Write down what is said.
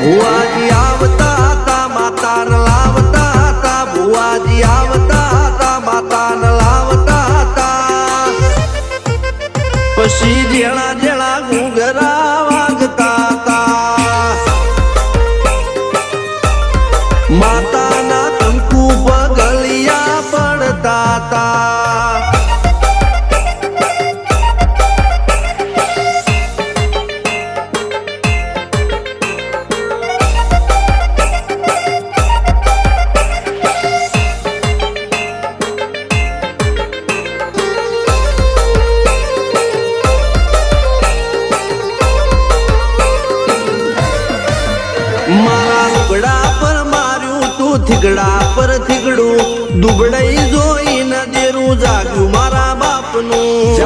ભુવાજી આવતા હતા માતાને લાવતા હતા ભુવાજી આવતા હતા માતાને લાવતા હતા પછી જેણા જેણા ઘૂંઘરા વાગતા હતા માતાના કંકુ પગલિયા પડતા હતા મારા લુગડા પર માર્યું તું થીગડા પર થીગડું દુબળઈ જોઈને દેરું જાગ્યું મારા બાપનું